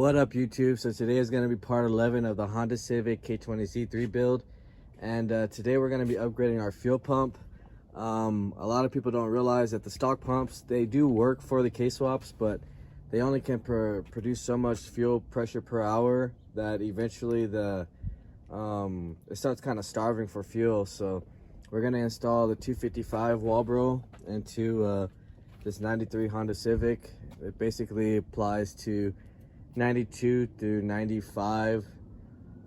What up, YouTube? So today is going to be part 11 of the Honda Civic k20z3 build, and today we're going to be upgrading our fuel pump. A lot of people don't realize that the stock pumps, they do work for the K-swaps, but they only can produce so much fuel pressure per hour that eventually it starts kind of starving for fuel. So we're going to install the 255 Walbro into this 93 Honda Civic. It basically applies to 92 through 95.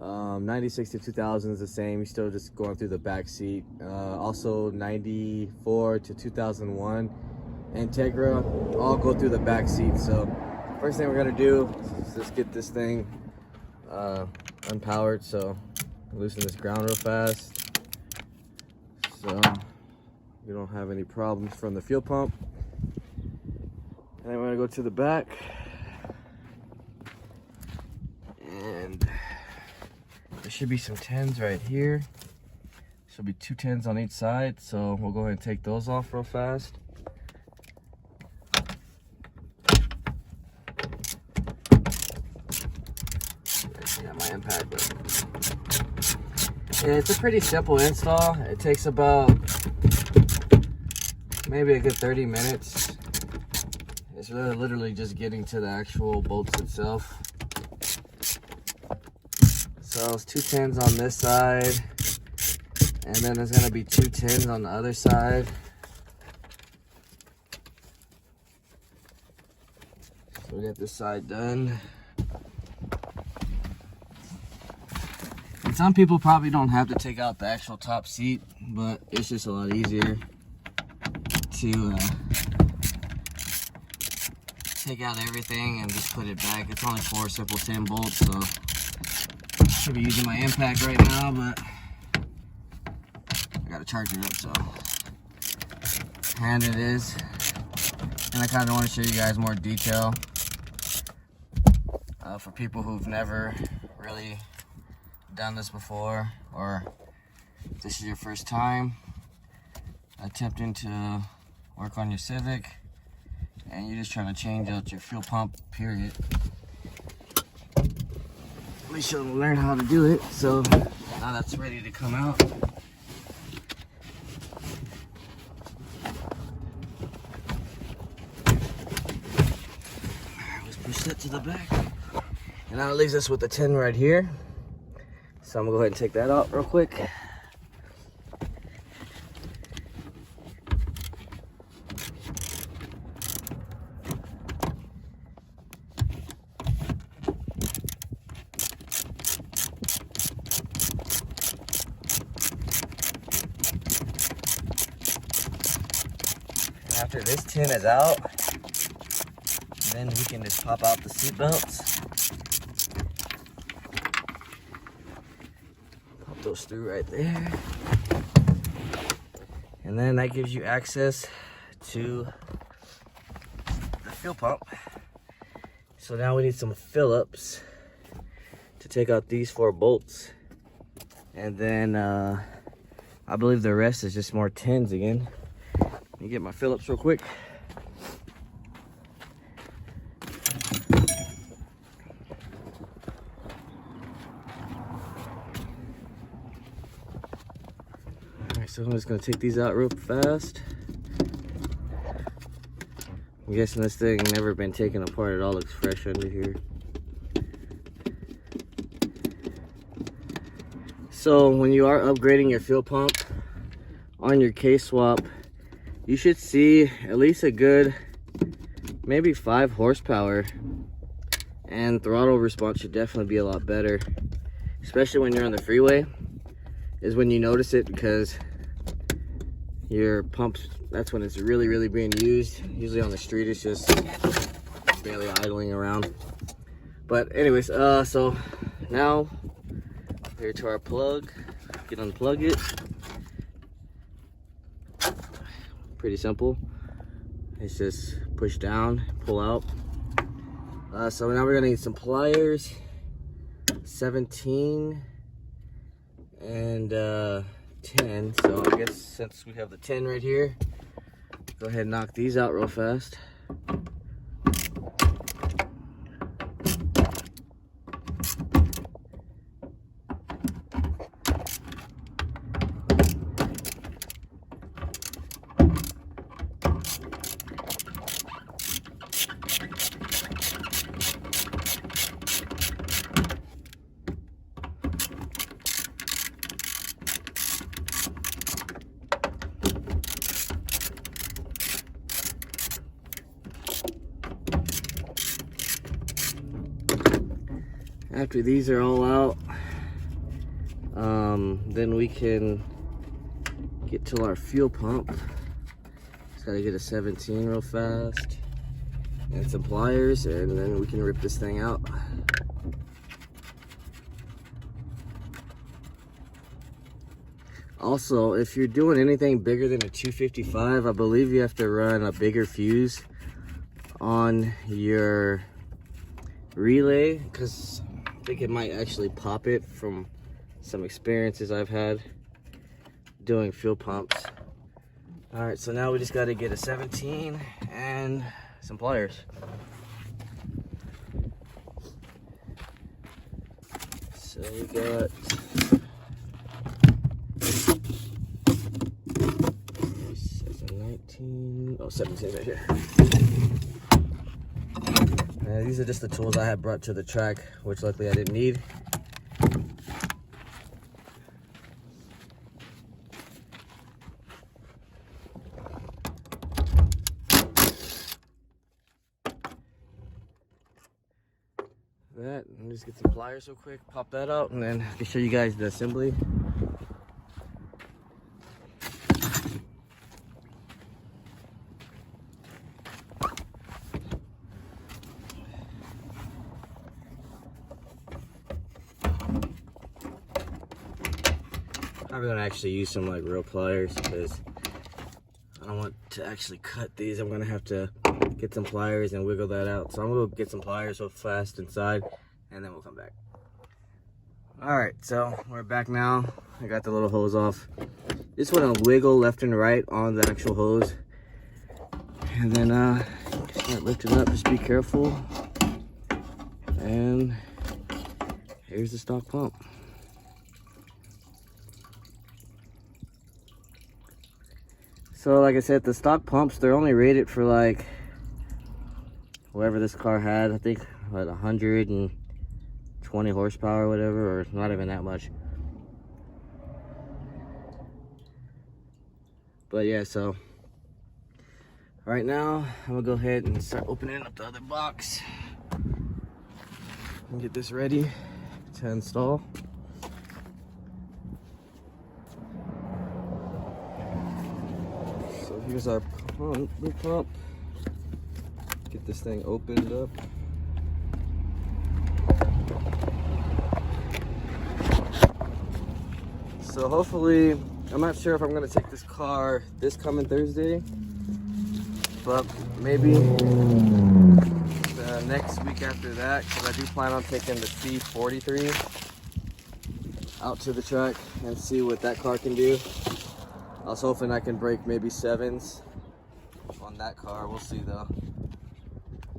96 to 2000 is the same. You're still just going through the back seat. Also 94 to 2001 Integra all go through the back seat. So first thing we're gonna do is just get this thing unpowered. So loosen this ground real fast so you don't have any problems from the fuel pump. And then we're gonna go to the back, and there should be some 10s right here. Should be 2 10s on each side, so we'll go ahead and take those off real fast. Yeah, my impact. Yeah, it's a pretty simple install. It takes about maybe a good 30 minutes. It's really literally just getting to the actual bolts itself. So it's 2 10s on this side, and then there's gonna be 2 10s on the other side. So we got this side done. And some people probably don't have to take out the actual top seat, but it's just a lot easier to take out everything and just put it back. It's only 4 simple 10 bolts, so I should be using my impact right now, but I gotta charge it up, so and it is. And I kind of want to show you guys more detail for people who've never really done this before, or if this is your first time attempting to work on your Civic and you're just trying to change out your fuel pump, period. Let me show them, learn how to do it. So now that's ready to come out. Let's push that to the back. And now it leaves us with the 10 right here. So I'm gonna go ahead and take that out real quick. After this tin is out, then we can just pop out the seat belts. Pop those through right there. And then that gives you access to the fuel pump. So now we need some Phillips to take out these 4 bolts. And then I believe the rest is just more tins again. Let me get my Phillips real quick. Alright, so I'm just gonna take these out real fast. I'm guessing this thing never been taken apart. It all looks fresh under here. So when you are upgrading your fuel pump on your K-swap, you should see at least a good maybe 5 horsepower, and throttle response should definitely be a lot better, especially when you're on the freeway is when you notice it, because your pumps, that's when it's really being used. Usually on the street it's just barely idling around. But anyways, so now here to our plug. You can unplug it. Pretty simple. It's just push down, pull out. So now we're gonna need some pliers, 17 and 10. So I guess since we have the 10 right here, go ahead and knock these out real fast. After these are all out, then we can get to our fuel pump. Just gotta get a 17 real fast and some pliers, and then we can rip this thing out. Also, if you're doing anything bigger than a 255, I believe you have to run a bigger fuse on your relay, because I think it might actually pop it from some experiences I've had doing fuel pumps. All right, so now we just got to get a 17 and some pliers. So we got 19, oh, 17 right here. These are just the tools I had brought to the track, which luckily I didn't need. That, and just get some pliers real quick, pop that out, and then I can show you guys the assembly. I'm gonna actually use some like real pliers because I don't want to actually cut these. I'm gonna have to get some pliers and wiggle that out. So I'm gonna go get some pliers real fast inside, and then we'll come back. All right, so we're back now. I got the little hose off. Just want to wiggle left and right on the actual hose, and then start lifting up. Just be careful. And here's the stock pump. So like I said, the stock pumps, they're only rated for like whatever this car had. I think like 120 horsepower or whatever, or not even that much. But yeah, so right now I'm gonna go ahead and start opening up the other box and get this ready to install. Here's our pump. Get this thing opened up. So hopefully, I'm not sure if I'm gonna take this car this coming Thursday, but maybe the next week after that, because I do plan on taking the C43 out to the track and see what that car can do. I was hoping I can break maybe 7s on that car. We'll see though.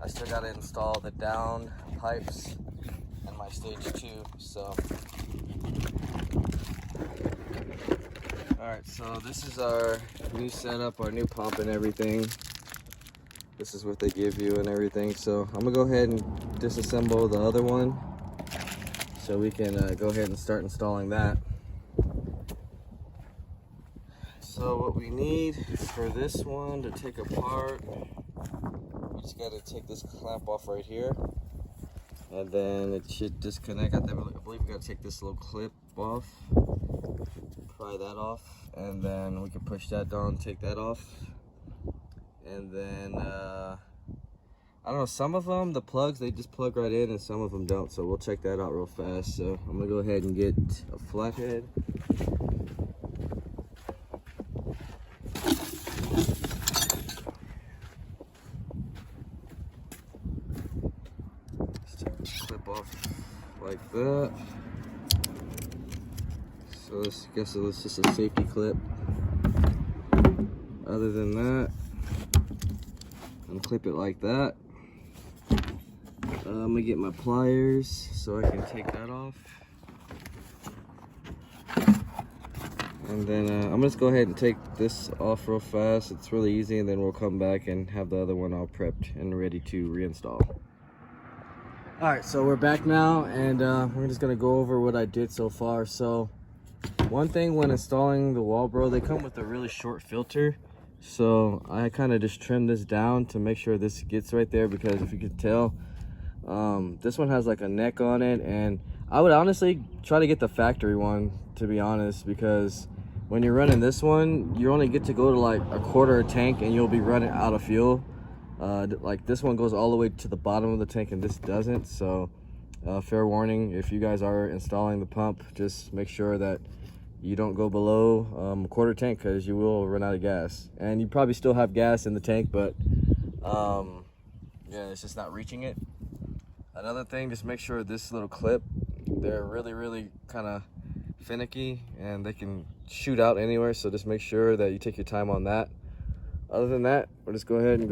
I still got to install the down pipes and my stage 2. So, all right. So this is our new setup, our new pump and everything. This is what they give you and everything. So I'm gonna go ahead and disassemble the other one, so we can go ahead and start installing that. So what we need for this one to take apart, we just got to take this clamp off right here, and then it should disconnect. I believe we got to take this little clip off, pry that off, and then we can push that down, take that off, and then I don't know, some of them, the plugs, they just plug right in, and some of them don't, so we'll check that out real fast. So I'm gonna go ahead and get a flathead. Like that. So I guess it's just a safety clip. Other than that, unclip it like that. I'm gonna get my pliers so I can take that off. And then I'm just go ahead and take this off real fast. It's really easy, and then we'll come back and have the other one all prepped and ready to reinstall. All right, so we're back now, and we're just gonna go over what I did so far. So one thing when installing the Walbro, they come with a really short filter. So I kind of just trimmed this down to make sure this gets right there, because if you could tell, This one has like a neck on it, and I would honestly try to get the factory one, to be honest, because when you're running this one, you only get to go to like a quarter a tank and you'll be running out of fuel. Like this one goes all the way to the bottom of the tank and this doesn't. So fair warning, if you guys are installing the pump, just make sure that you don't go below a quarter tank, because you will run out of gas. And you probably still have gas in the tank, but yeah, it's just not reaching it. Another thing, just make sure this little clip, they're really kind of finicky and they can shoot out anywhere, so just make sure that you take your time on that. Other than that, we'll just go ahead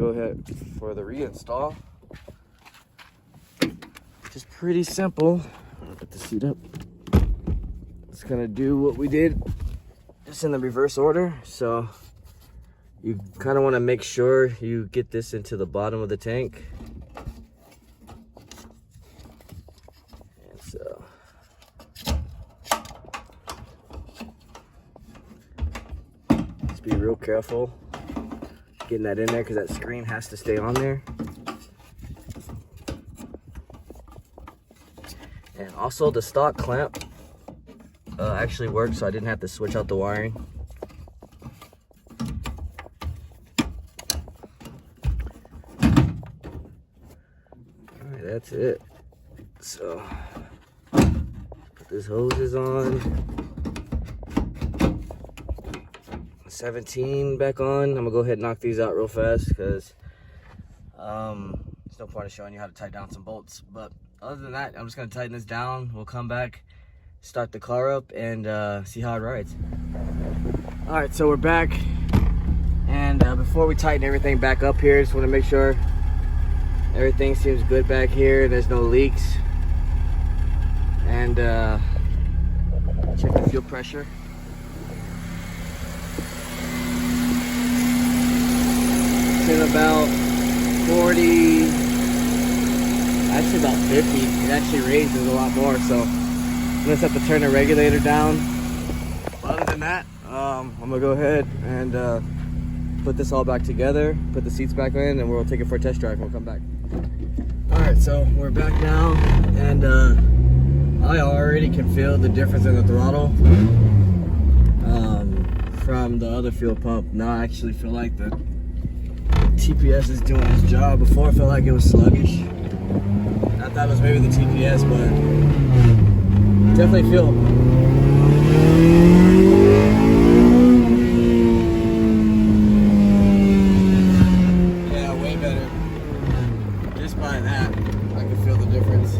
for the reinstall. Just pretty simple. I'll put the seat up. It's gonna do what we did, just in the reverse order. So you kind of want to make sure you get this into the bottom of the tank. And so just be real careful getting that in there, because that screen has to stay on there. And also the stock clamp actually worked, so I didn't have to switch out the wiring. Alright, that's it. So put this hoses on. 17 back on. I'm gonna go ahead and knock these out real fast, because there's no point in showing you how to tighten down some bolts. But other than that, I'm just gonna tighten this down. We'll come back, start the car up, and see how it rides. All right, so we're back, and before we tighten everything back up here, just want to make sure everything seems good back here. There's no leaks, and check the fuel pressure. It's about 40, actually about 50. It actually raises a lot more, so I'm gonna have to turn the regulator down. But other than that, I'm gonna go ahead and put this all back together, put the seats back in, and we'll take it for a test drive and we'll come back. All right, so we're back now, and I already can feel the difference in the throttle from the other fuel pump. Now I actually feel like the TPS is doing its job. Before I felt like it was sluggish. I thought it was maybe the TPS, but definitely feel yeah, way better. Just by that, I can feel the difference.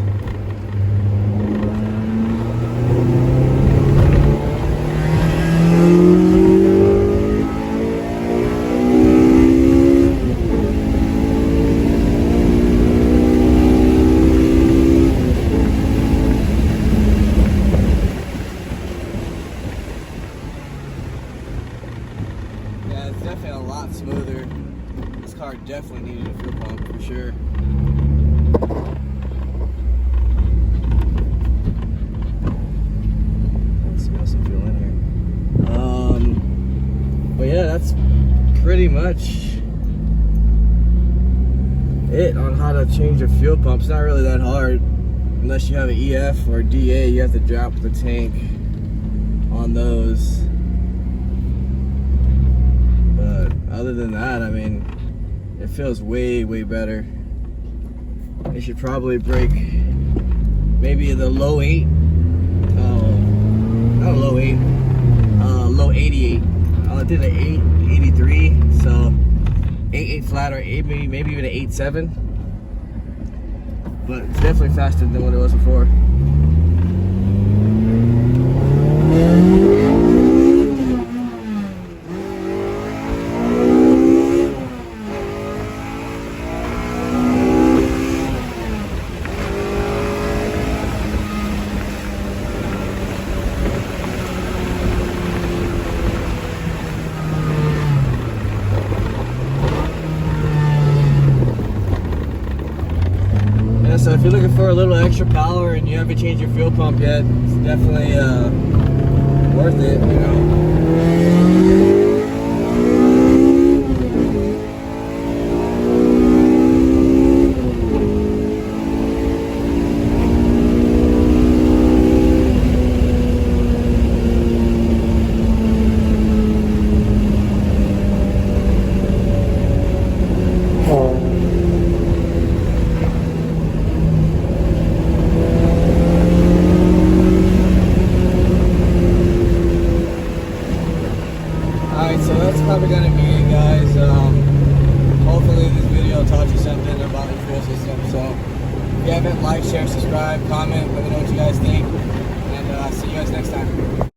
Definitely a lot smoother. This car definitely needed a fuel pump for sure. I smell some fuel in here. But yeah, that's pretty much it on how to change your fuel pump. It's not really that hard, unless you have an EF or DA. You have to drop the tank on those. But other than that, I mean, it feels way better. It should probably break maybe the low 8. Not low 8, low 88. I did an 883, so 8.8 flat, or maybe even an 8.7. But it's definitely faster than what it was before. So if you're looking for a little extra power and you haven't changed your fuel pump yet, it's definitely worth it, you know. guys. Hopefully this video taught you something about your fuel system. So if you haven't, like, share, subscribe, comment, let me know what you guys think, and see you guys next time.